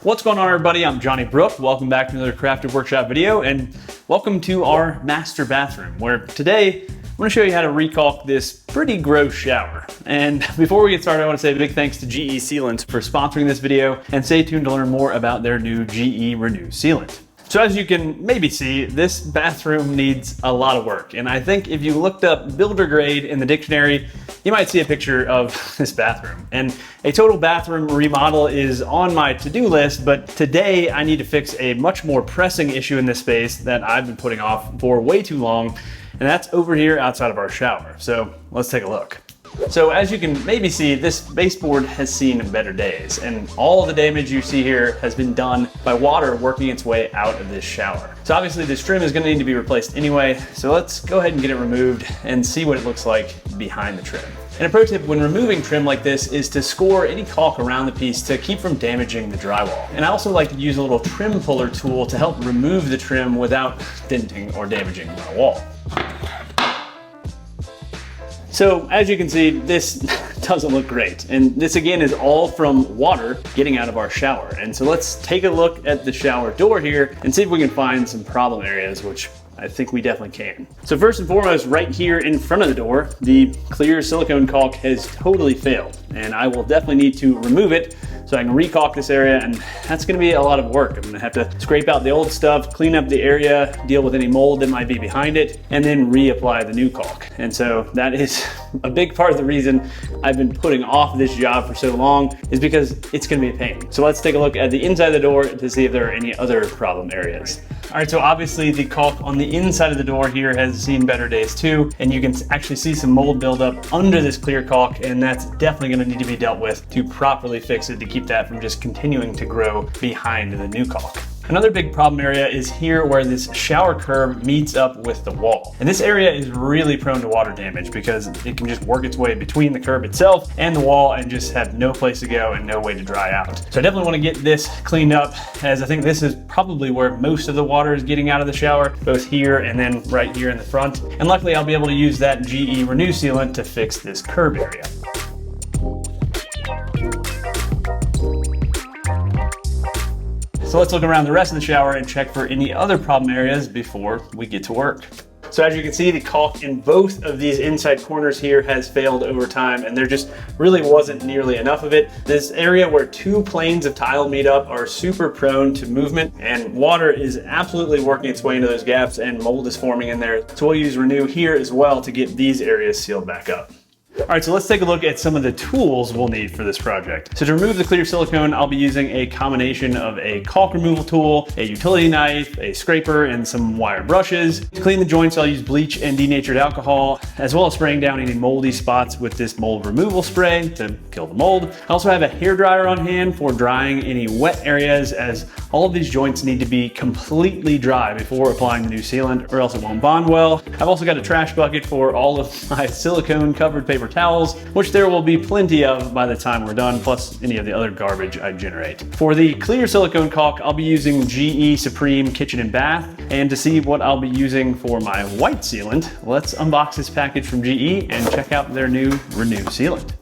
What's going on, everybody? I'm Johnny Brook. Welcome back to another Crafted Workshop video, and welcome to our master bathroom, where today I'm going to show you how to re-caulk this pretty gross shower. And before we get started, I want to say a big thanks to GE Sealant for sponsoring this video, and stay tuned to learn more about their new GE Renew Sealant. So as you can maybe see, this bathroom needs a lot of work. And I think if you looked up builder grade in the dictionary, you might see a picture of this bathroom. And a total bathroom remodel is on my to-do list, but today I need to fix a much more pressing issue in this space that I've been putting off for way too long. And that's over here outside of our shower. So let's take a look. So as you can maybe see, this baseboard has seen better days, and all the damage you see here has been done by water working its way out of this shower. So obviously this trim is going to need to be replaced anyway, so let's go ahead and get it removed and see what it looks like behind the trim. And a pro tip when removing trim like this is to score any caulk around the piece to keep from damaging the drywall. And I also like to use a little trim puller tool to help remove the trim without denting or damaging my wall. So as you can see, this doesn't look great. And this again is all from water getting out of our shower. And so let's take a look at the shower door here and see if we can find some problem areas, which I think we definitely can. So first and foremost, right here in front of the door, the clear silicone caulk has totally failed. And I will definitely need to remove it so I can re-caulk this area, and that's gonna be a lot of work. I'm gonna have to scrape out the old stuff, clean up the area, deal with any mold that might be behind it, and then reapply the new caulk. And so that is a big part of the reason I've been putting off this job for so long, is because it's gonna be a pain. So let's take a look at the inside of the door to see if there are any other problem areas. All right, so obviously the caulk on the inside of the door here has seen better days too, and you can actually see some mold buildup under this clear caulk, and that's definitely gonna need to be dealt with to properly fix it, to keep that from just continuing to grow behind the new caulk. Another big problem area is here where this shower curb meets up with the wall. And this area is really prone to water damage because it can just work its way between the curb itself and the wall and just have no place to go and no way to dry out. So I definitely want to get this cleaned up, as I think this is probably where most of the water is getting out of the shower, both here and then right here in the front. And luckily I'll be able to use that GE Renew Sealant to fix this curb area. So let's look around the rest of the shower and check for any other problem areas before we get to work. So as you can see, the caulk in both of these inside corners here has failed over time, and there just really wasn't nearly enough of it. This area where two planes of tile meet up are super prone to movement, and water is absolutely working its way into those gaps and mold is forming in there. So we'll use Renew here as well to get these areas sealed back up. All right, so let's take a look at some of the tools we'll need for this project. So to remove the clear silicone, I'll be using a combination of a caulk removal tool, a utility knife, a scraper, and some wire brushes. To clean the joints, I'll use bleach and denatured alcohol, as well as spraying down any moldy spots with this mold removal spray to kill the mold. I also have a hairdryer on hand for drying any wet areas, as all of these joints need to be completely dry before applying the new sealant, or else it won't bond well. I've also got a trash bucket for all of my silicone covered paper towels, which there will be plenty of by the time we're done, plus any of the other garbage I generate. For the clear silicone caulk, I'll be using GE Supreme Kitchen and Bath, and to see what I'll be using for my white sealant, let's unbox this package from GE and check out their new Renew Sealant.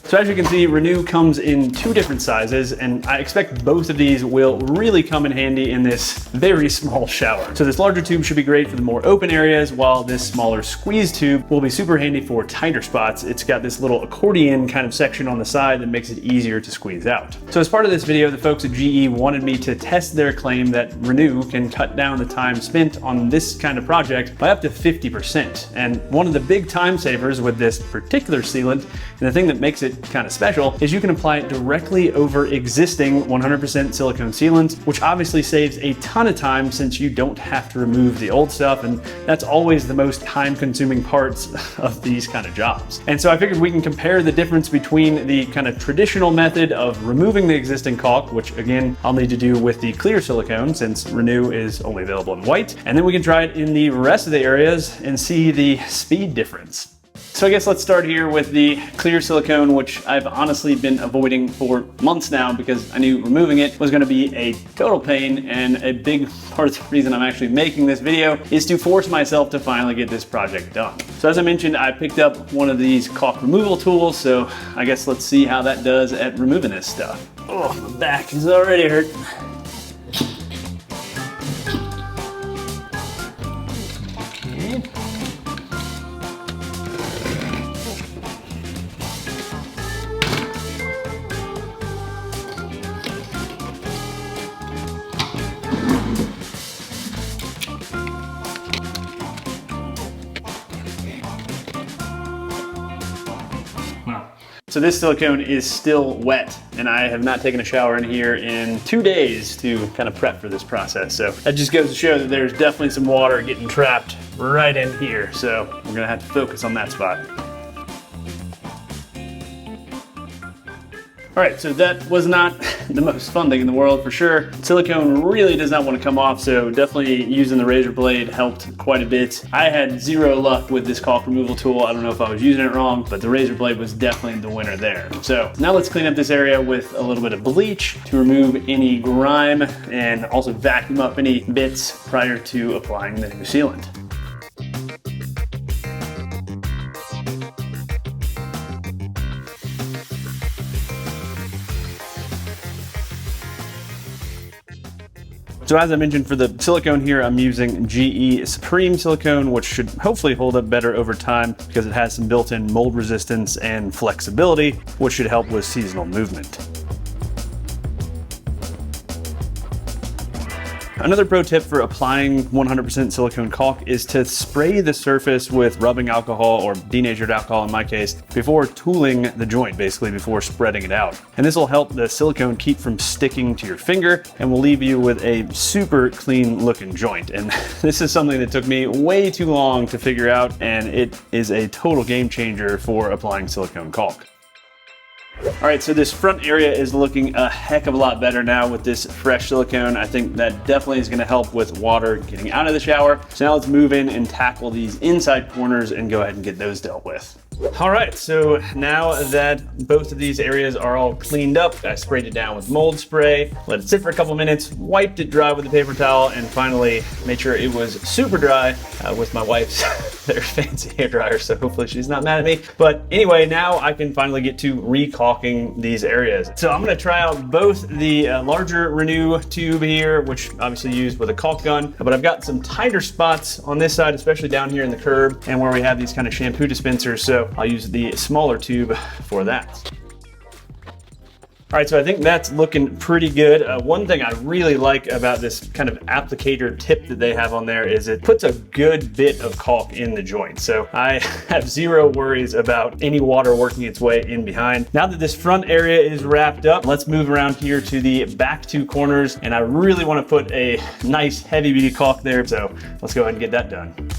So as you can see, Renew comes in two different sizes, and I expect both of these will really come in handy in this very small shower. So this larger tube should be great for the more open areas, while this smaller squeeze tube will be super handy for tighter spots. It's got this little accordion kind of section on the side that makes it easier to squeeze out. So as part of this video, the folks at GE wanted me to test their claim that Renew can cut down the time spent on this kind of project by up to 50%. And one of the big time savers with this particular sealant, and the thing that makes it kind of special, is you can apply it directly over existing 100% silicone sealants, which obviously saves a ton of time since you don't have to remove the old stuff, and that's always the most time-consuming parts of these kind of jobs. And so I figured we can compare the difference between the kind of traditional method of removing the existing caulk, which again I'll need to do with the clear silicone since Renew is only available in white, and then we can try it in the rest of the areas and see the speed difference. So I guess let's start here with the clear silicone, which I've honestly been avoiding for months now because I knew removing it was gonna be a total pain, and a big part of the reason I'm actually making this video is to force myself to finally get this project done. So as I mentioned, I picked up one of these caulk removal tools, so I guess let's see how that does at removing this stuff. Oh, my back is already hurting. So this silicone is still wet, and I have not taken a shower in here in 2 days to kind of prep for this process. So that just goes to show that there's definitely some water getting trapped right in here. So we're gonna have to focus on that spot. All right, so that was not the most fun thing in the world for sure. Silicone really does not want to come off, so definitely using the razor blade helped quite a bit. I had zero luck with this caulk removal tool. I don't know if I was using it wrong, but the razor blade was definitely the winner there. So now let's clean up this area with a little bit of bleach to remove any grime and also vacuum up any bits prior to applying the new sealant. So as I mentioned, for the silicone here, I'm using GE Supreme silicone, which should hopefully hold up better over time because it has some built-in mold resistance and flexibility, which should help with seasonal movement. Another pro tip for applying 100% silicone caulk is to spray the surface with rubbing alcohol, or denatured alcohol in my case, before tooling the joint, basically before spreading it out. And this will help the silicone keep from sticking to your finger and will leave you with a super clean looking joint. And this is something that took me way too long to figure out, and it is a total game changer for applying silicone caulk. All right, so this front area is looking a heck of a lot better now with this fresh silicone. I think that definitely is gonna help with water getting out of the shower. So now let's move in and tackle these inside corners and go ahead and get those dealt with. All right, so now that both of these areas are all cleaned up, I sprayed it down with mold spray, let it sit for a couple minutes, wiped it dry with a paper towel, and finally made sure it was super dry with my wife's their fancy hair dryer, so hopefully she's not mad at me. But anyway, now I can finally get to re-caulking these areas. So I'm gonna try out both the larger Renew tube here, which obviously used with a caulk gun, but I've got some tighter spots on this side, especially down here in the curb and where we have these kind of shampoo dispensers. So I'll use the smaller tube for that. All right, so I think that's looking pretty good. One thing I really like about this kind of applicator tip that they have on there is it puts a good bit of caulk in the joint. So I have zero worries about any water working its way in behind. Now that this front area is wrapped up, let's move around here to the back two corners. And I really want to put a nice heavy duty caulk there. So let's go ahead and get that done.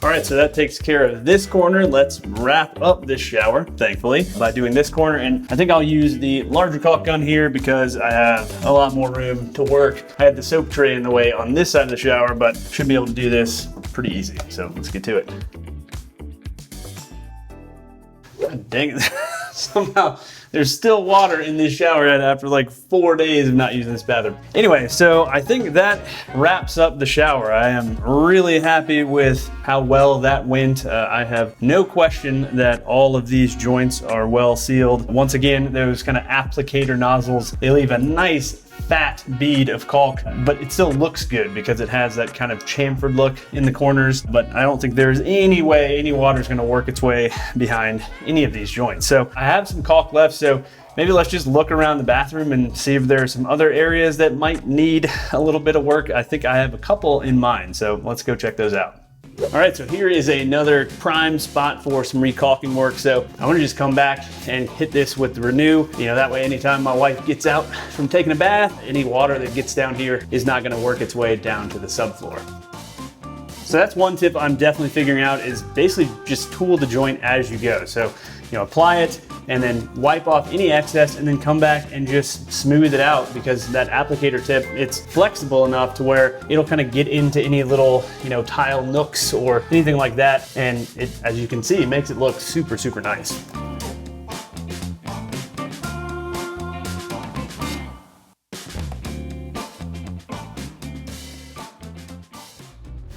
All right, so that takes care of this corner. Let's wrap up this shower, thankfully, by doing this corner. And I think I'll use the larger caulk gun here because I have a lot more room to work. I had the soap tray in the way on this side of the shower, but should be able to do this pretty easy. So let's get to it. God dang it. Somehow there's still water in this shower head after like 4 days of not using this bathroom. Anyway, so I think that wraps up the shower. I am really happy with how well that went. I have no question that all of these joints are well sealed. Once again, those kind of applicator nozzles, they leave a nice fat bead of caulk, but it still looks good because it has that kind of chamfered look in the corners. But I don't think there's any way any water is going to work its way behind any of these joints. So I have some caulk left, so maybe let's just look around the bathroom and see if there are some other areas that might need a little bit of work. I think I have a couple in mind, so let's go check those out. All right, so here is another prime spot for some re-caulking work. So I want to just come back and hit this with the Renew. You know, that way anytime my wife gets out from taking a bath, any water that gets down here is not going to work its way down to the subfloor. So that's one tip I'm definitely figuring out, is basically just tool the joint as you go. So, you know, apply it and then wipe off any excess and then come back and just smooth it out, because that applicator tip, it's flexible enough to where it'll kind of get into any little, you know, tile nooks or anything like that. And it, as you can see, makes it look super, super nice.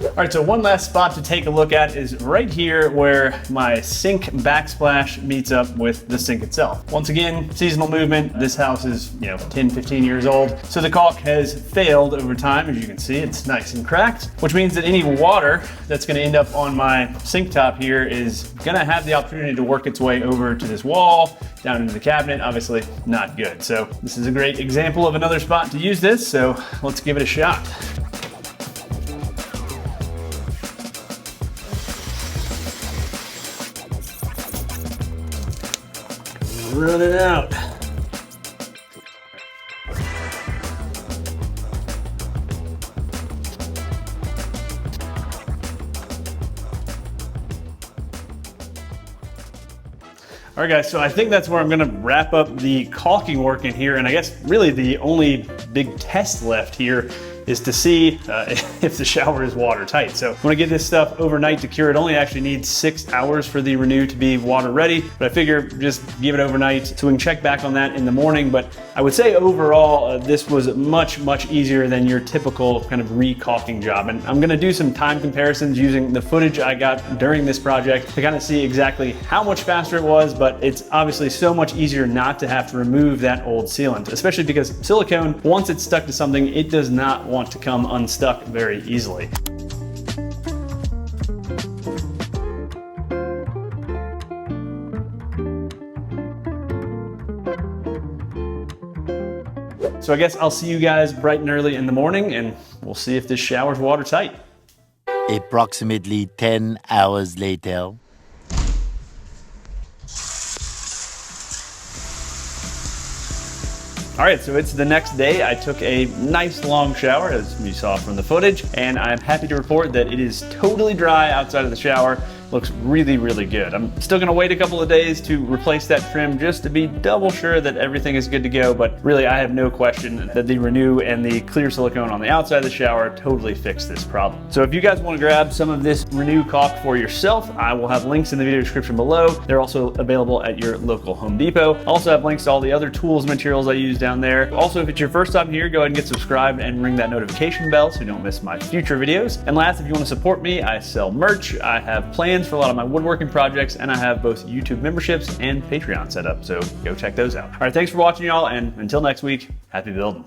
All right, so one last spot to take a look at is right here where my sink backsplash meets up with the sink itself. Once again, seasonal movement. This house is, you know, 10, 15 years old. So the caulk has failed over time. As you can see, it's nice and cracked, which means that any water that's gonna end up on my sink top here is gonna have the opportunity to work its way over to this wall, down into the cabinet. Obviously not good. So this is a great example of another spot to use this. So let's give it a shot. Run it out. All right, guys, so I think that's where I'm gonna wrap up the caulking work in here. And I guess really the only big test left here is to see if the shower is watertight. So I'm gonna get this stuff overnight to cure. It only actually needs 6 hours for the Renew to be water ready, but I figure just give it overnight so we can check back on that in the morning. But I would say overall, this was much, much easier than your typical kind of re-caulking job. And I'm gonna do some time comparisons using the footage I got during this project to kind of see exactly how much faster it was, but it's obviously so much easier not to have to remove that old sealant, especially because silicone, once it's stuck to something, it does not want to come unstuck very easily. So I guess I'll see you guys bright and early in the morning, and we'll see if this shower's watertight. Approximately 10 hours later. All right, so it's the next day. I took a nice long shower, as you saw from the footage, and I'm happy to report that it is totally dry outside of the shower. Looks really, really good. I'm still gonna wait a couple of days to replace that trim just to be double sure that everything is good to go, but really I have no question that the Renew and the clear silicone on the outside of the shower totally fix this problem. So if you guys wanna grab some of this Renew caulk for yourself, I will have links in the video description below. They're also available at your local Home Depot. I also have links to all the other tools and materials I use down there. Also, if it's your first time here, go ahead and get subscribed and ring that notification bell so you don't miss my future videos. And last, if you wanna support me, I sell merch. I have plans for a lot of my woodworking projects, and I have both YouTube memberships and Patreon set up, so go check those out. All right, thanks for watching, y'all, and until next week, happy building.